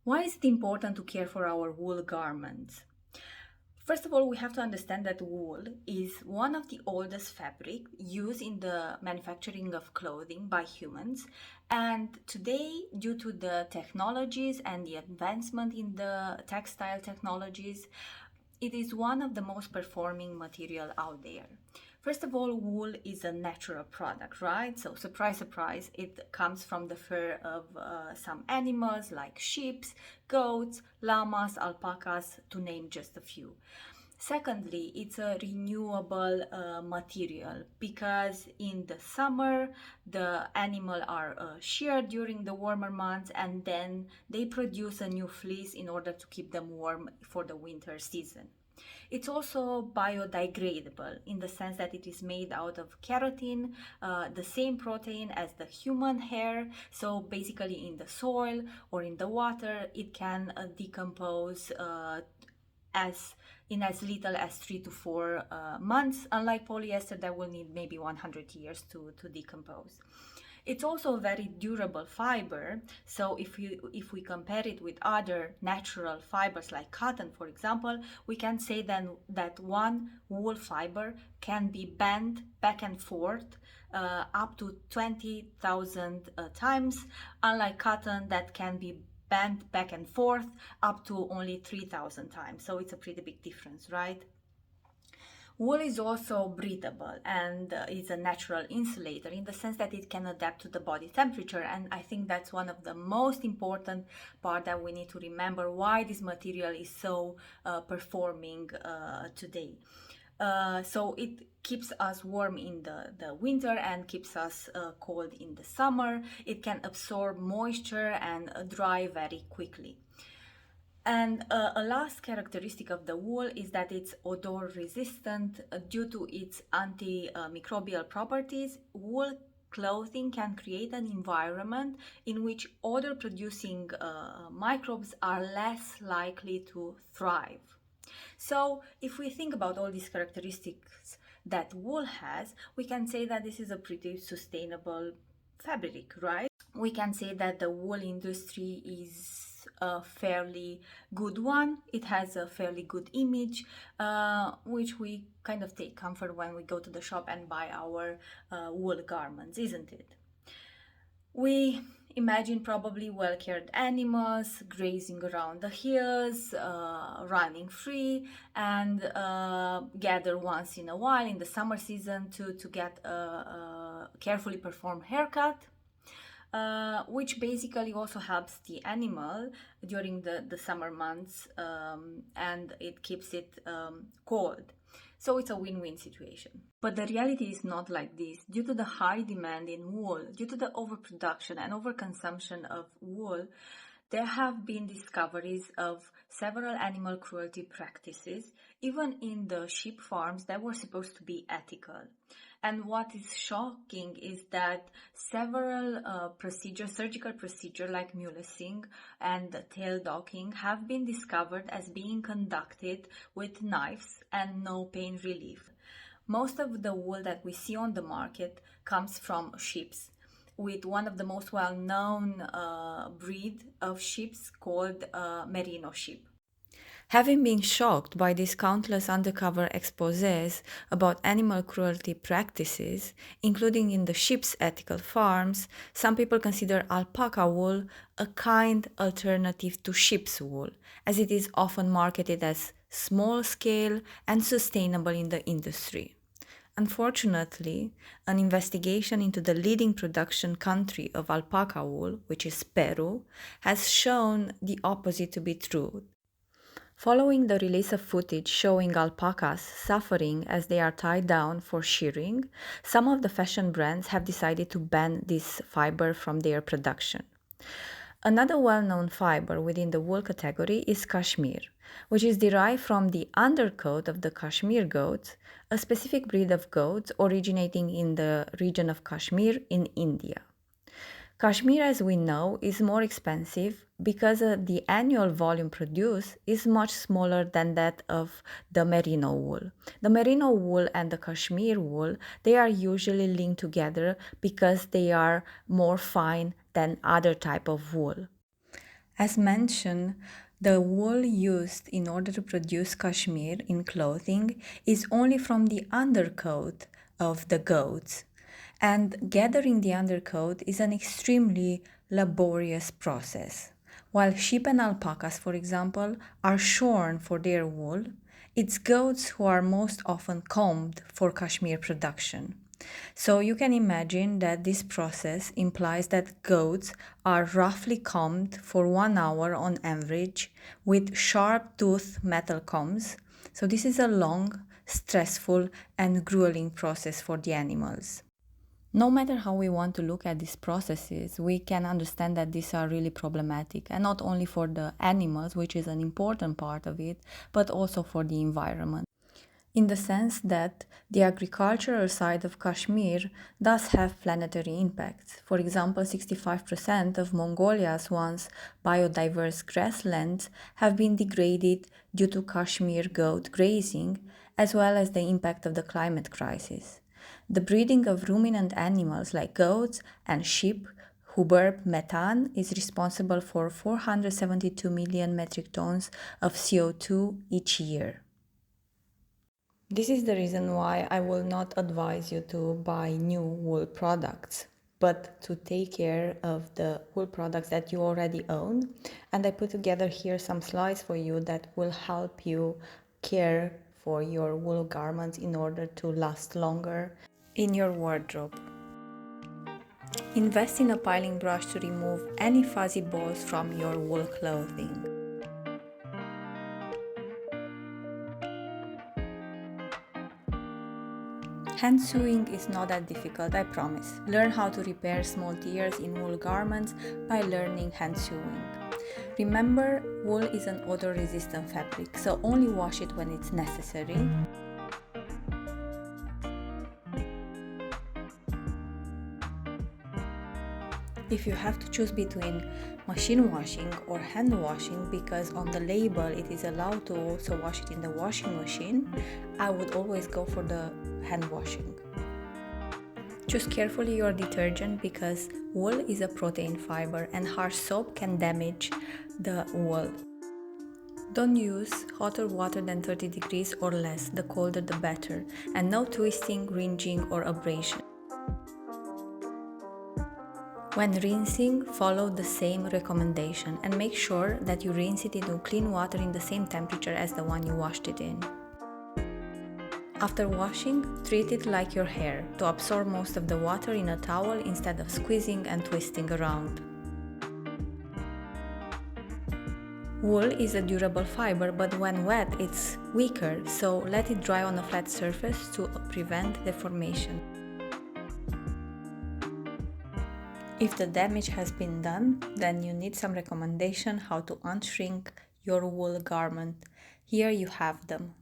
Why is it important to care for our wool garments? First of all, we have to understand that wool is one of the oldest fabric used in the manufacturing of clothing by humans. And today, due to the technologies and the advancement in the textile technologies, it is one of the most performing material out there. First of all, wool is a natural product, right? So, surprise, surprise, it comes from the fur of some animals like sheep, goats, llamas, alpacas, to name just a few. Secondly, it's a renewable material because in the summer the animal are sheared during the warmer months and then they produce a new fleece in order to keep them warm for the winter season. It's also biodegradable in the sense that it is made out of keratin, the same protein as the human hair. So basically, in the soil or in the water, it can decompose as in as little as 3 to 4 months, unlike polyester that will need maybe 100 years to decompose. It's also a very durable fiber. So if we compare it with other natural fibers like cotton, for example, we can say then that one wool fiber can be bent back and forth up to 20,000 times, unlike cotton that can be bent back and forth up to only 3,000 times. So it's a pretty big difference, right? Wool is also breathable and is a natural insulator in the sense that it can adapt to the body temperature. And I think that's one of the most important part that we need to remember why this material is so performing today. So it keeps us warm in the winter and keeps us cold in the summer. It can absorb moisture and dry very quickly. And a last characteristic of the wool is that it's odor resistant due to its antimicrobial properties. Wool clothing can create an environment in which odor producing microbes are less likely to thrive. So, if we think about all these characteristics that wool has, we can say that this is a pretty sustainable fabric, right? We can say that the wool industry is a fairly good one. It has a fairly good image, which we kind of take comfort when we go to the shop and buy our wool garments, isn't it? We imagine probably well cared animals grazing around the hills, running free, and gather once in a while in the summer season to get a carefully performed haircut. Which basically also helps the animal during the summer months, and it keeps it cold. So it's a win-win situation. But the reality is not like this. Due to the high demand in wool, due to the overproduction and overconsumption of wool, there have been discoveries of several animal cruelty practices, even in the sheep farms that were supposed to be ethical. And what is shocking is that several surgical procedures like mulesing and tail docking have been discovered as being conducted with knives and no pain relief. Most of the wool that we see on the market comes from sheep, with one of the most well-known breed of sheep called merino sheep. Having been shocked by these countless undercover exposés about animal cruelty practices, including in the sheep's ethical farms, some people consider alpaca wool a kind alternative to sheep's wool, as it is often marketed as small scale and sustainable in the industry. Unfortunately, an investigation into the leading production country of alpaca wool, which is Peru, has shown the opposite to be true. Following the release of footage showing alpacas suffering as they are tied down for shearing, some of the fashion brands have decided to ban this fiber from their production. Another well-known fiber within the wool category is cashmere, which is derived from the undercoat of the Kashmir goats, a specific breed of goats originating in the region of Kashmir in India. Kashmir, as we know, is more expensive because the annual volume produced is much smaller than that of the merino wool. The merino wool and the Kashmir wool, they are usually linked together because they are more fine than other type of wool. As mentioned, the wool used in order to produce cashmere in clothing is only from the undercoat of the goats, and gathering the undercoat is an extremely laborious process. While sheep and alpacas, for example, are shorn for their wool, it's goats who are most often combed for cashmere production. So you can imagine that this process implies that goats are roughly combed for 1 hour on average with sharp tooth metal combs. So this is a long, stressful, and grueling process for the animals. No matter how we want to look at these processes, we can understand that these are really problematic, and not only for the animals, which is an important part of it, but also for the environment. In the sense that the agricultural side of Kashmir does have planetary impacts. For example, 65% of Mongolia's once biodiverse grasslands have been degraded due to Kashmir goat grazing, as well as the impact of the climate crisis. The breeding of ruminant animals like goats and sheep who burp methane is responsible for 472 million metric tons of CO2 each year. This is the reason why I will not advise you to buy new wool products, but to take care of the wool products that you already own. And I put together here some slides for you that will help you care for your wool garments in order to last longer in your wardrobe. Invest in a piling brush to remove any fuzzy balls from your wool clothing. Hand sewing is not that difficult, I promise. Learn how to repair small tears in wool garments by learning hand sewing. Remember, wool is an odor-resistant fabric, so only wash it when it's necessary. If you have to choose between machine washing or hand washing, because on the label it is allowed to also wash it in the washing machine, I would always go for the hand washing. Choose carefully your detergent because wool is a protein fiber and harsh soap can damage the wool. Don't use hotter water than 30 degrees or less, the colder the better, and no twisting, ringing or abrasion. When rinsing, follow the same recommendation and make sure that you rinse it into clean water in the same temperature as the one you washed it in. After washing, treat it like your hair to absorb most of the water in a towel instead of squeezing and twisting around. Wool is a durable fiber, but when wet it's weaker, so let it dry on a flat surface to prevent deformation. If the damage has been done, then you need some recommendation how to unshrink your wool garment. Here you have them.